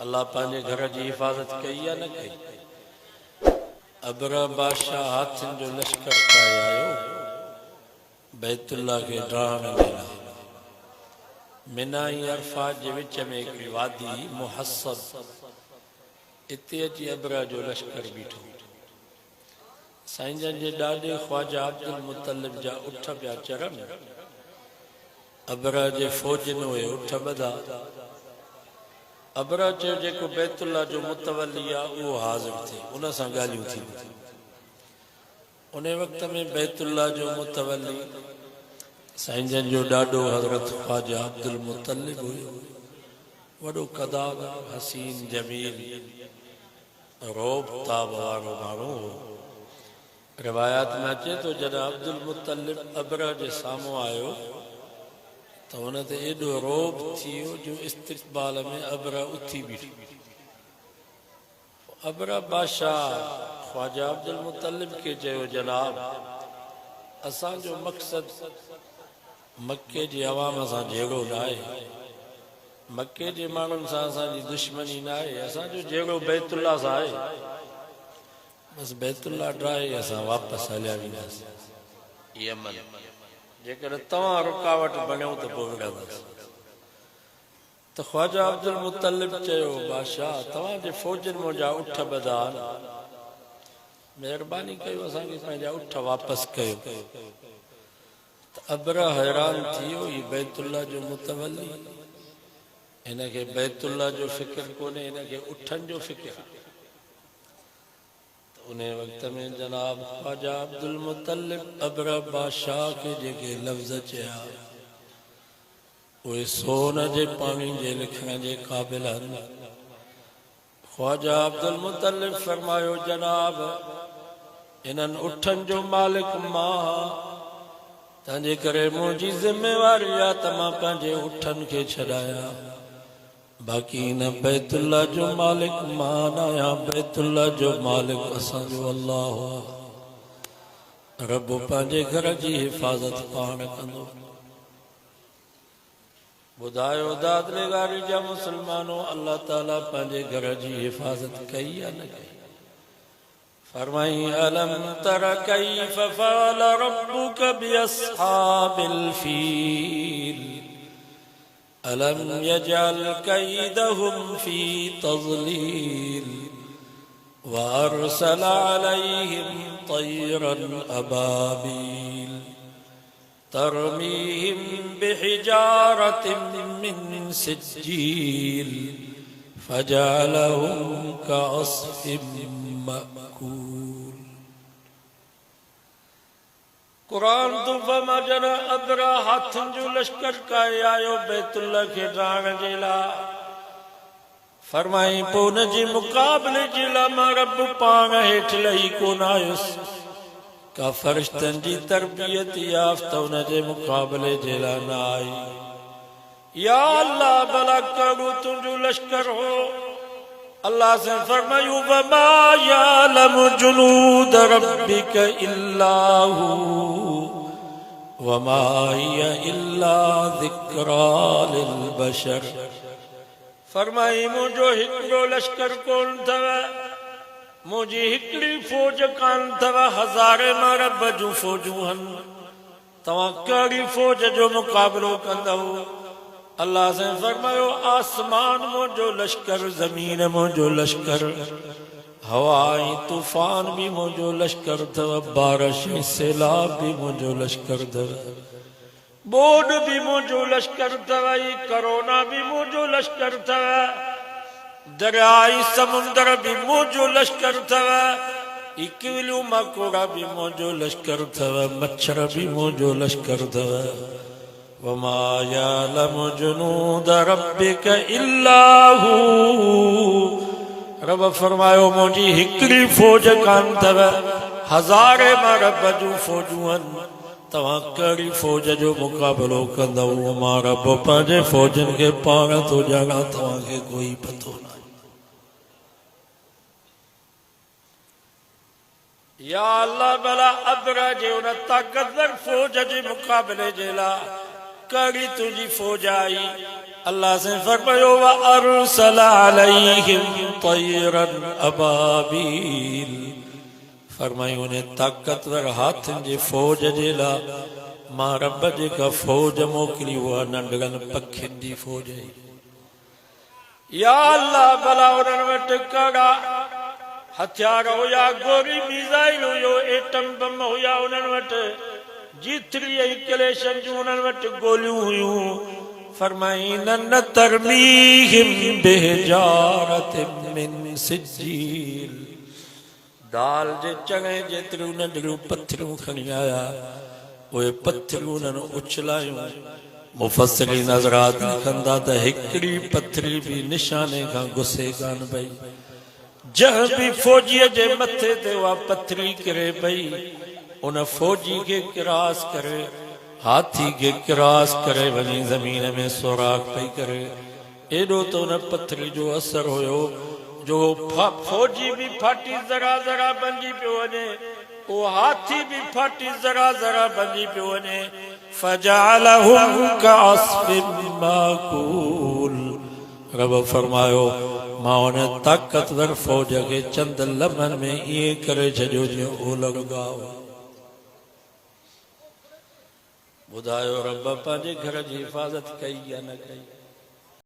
اللہ پانجے گھر جی حفاظت کئی یا نہ کئی؟ ابرا بادشاہ ہاتھن جو لشکر کائے آیو بیت اللہ کے ڈران لینا منائی عرفات جے وچ میں ایک وادی محصب اتے اچھی ابرا جو لشکر بیٹھو سائیں جن جے ڈاڈے خواجہ عبدالمطلب جا اٹھا پیا چرن ابرا جے فوجن ہوئے اٹھا بدا ابرا چو جے کو بیت اللہ جو متولی آ وہ حاضر تھے انہاں ساں گالیوں تھی انہیں وقت میں بیت اللہ جو متولی سائیں جن جو ڈاڈو حضرت خواجہ عبدالمطلب ہوئے وڈو قداغ حسین جمیل روب تاب وارو مارو روایات میں اچھے تو جناب عبدالمطلب ابرا جے سامو آئیو تو انہیں تے ایڈو روب تھیو جو استقبال میں ابرا اتھی بیٹھو ابرا بادشاہ خواجہ عبدالمطلب کے جو جناب اسان جو مقصد مکے جی عوام اسان جیڑو لائے مکے جی مانن سا اسان جی دشمنی نائے اسان جو جیڑو بیت اللہ سا آئے بس بیت اللہ ڈرائے اسان واپس آلیا بھی ناس یمن جے کر تمام رکاوٹ بنیوں تو پوگڑا دس تو خواجہ عبدالمطلب چاہو بادشاہ تمام جے فوجن مجھا اٹھا بدان مہربانی کہو اسان کی پہنجا اٹھا واپس کہو تو ابرا حیران تھیو یہ بیت اللہ جو متولی انہیں کہ بیت اللہ جو فکر کونے انہیں کہ اٹھن جو فکر انہیں وقت میں جناب خواجہ عبدالمطلب ابرا بادشاہ کے جے کے لفظ چاہا وہ سونا جے پانی جے لکھنا جے قابل ہن خواجہ عبدالمطلب فرمایو جناب انہن اٹھن جو مالک ماں تانجے کرے مجھے ذمہ واریا تمام پانجے اٹھن کے چھڑایا باقی نہ بیت اللہ جو مالک مانا یا بیت اللہ جو مالک اسان جو اللہ ہوا رب پانجے گھر جی حفاظت پان کندو بدایو داد نگاری جا مسلمانوں اللہ تعالیٰ پانجے گھر جی حفاظت کئی یا نہ کئی فرمائی علم تر کیف فعل ربک باصحاب الفیل ألم يجعل كيدهم في تضليل وأرسل عليهم طيرا أبابيل ترميهم بحجارة من سجيل فجعلهم كعصف مأكول قرآن تو فما جنا ابرا ہاتھن جو لشکر کائے آئیو بیت اللہ کے ڈان جیلا فرمائی پون جی مقابلے جیلا ما رب پان ہیٹھ لئی کون آئیس کا فرشتن جی تربیت یافتون جے مقابلے جیلا نہ آئی یا اللہ بلا کرو تن جو لشکر ہو اللہ سے فرمائیو وَمَا يَعْلَمُ جُنُودَ رَبِّكَ إِلَّا هُوَ وَمَا هِيَ إِلَّا ذِكْرَى لِلْبَشَرِ فرمائی مجھو ہکڑو لشکر کون تھا مجھے ہکڑی فوج کان تھا ہزارے مارا بجو فوجو ہن توکڑی فوج جو مقابلو کندہو اللہ سے فرمایو آسمان موجو لشکر زمین موجو لشکر ہوائی طوفان بھی موجو لشکر تھا بارش سیلاب بھی موجو لشکر تھا بوڈ بھی موجو لشکر تھا کرونا بھی موجو لشکر تھا دریائی سمندر بھی موجو لشکر تھا اکیلو مکوڑا بھی موجو لشکر تھا مچھر بھی موجو لشکر تھا وَمَا يَعْلَمُ جُنُودَ رَبِّكَ إِلَّا هُوَ رب فرمایو مجھے ہکڑی فوج کان تھا ہزارے مارا بجو فوجوان تمام کڑی فوج جو مقابلو کندو ہمارا بپا جے فوجن کے پانا تو جانا تمام کے کوئی پتو نہ یا اللہ بلا ابرا جے انہا طاقتور فوج جے مقابلے جیلا کڑی تجھی فوج آئی اللہ سے فرمایا وَأَرْسَلَ عَلَيْهِمْ طَيْرًا أَبَابِيلَ فرمائی انہیں طاقتور ہاتھن جے فوج جے لا ماں رب جے کا فوج موکلی ہوا ننڈگن پکھن دی فوج ہے یا اللہ بلا انہوں وٹ کڑا ہتھیار ہو یا گوری میزائل ہو یا ایٹم بم ہو یا انہوں وٹ جیتری ایکلیشن جو انہوں وٹ گولیوں ہوئیوں فرمائنن ترمیہم بحجارت من سجیل دال جے چگیں جتروں ننڈروں پتھروں کھنی آیا وہ پتھروں ننو اچھلائیوں مفسری نظرات کھندا تا ہکڑی پتھری بھی نشانے کا گسے گان بھئی جہاں بھی فوجی جے متھے تے وہ پتھری کرے بھئی انہیں فوجی کے کراس کرے ہاتھی کے کراس کرے ونی زمین میں سوراخ پہ کرے ایڈو تو انہیں پتھری جو اثر ہوئے جو فوجی بھی پھاٹی ذرا ذرا بنجی پہ ونے وہ ہاتھی بھی پھاٹی ذرا ذرا بنجی پہ ونے فجعلہم کعصف ماکول رب فرمایو ماں انہیں طاقتور فوج کے چند لمن میں یہ کرے جو جو اولگ گاؤ بدایو رب پانچے گھر جی حفاظت کئی یا نہ کئی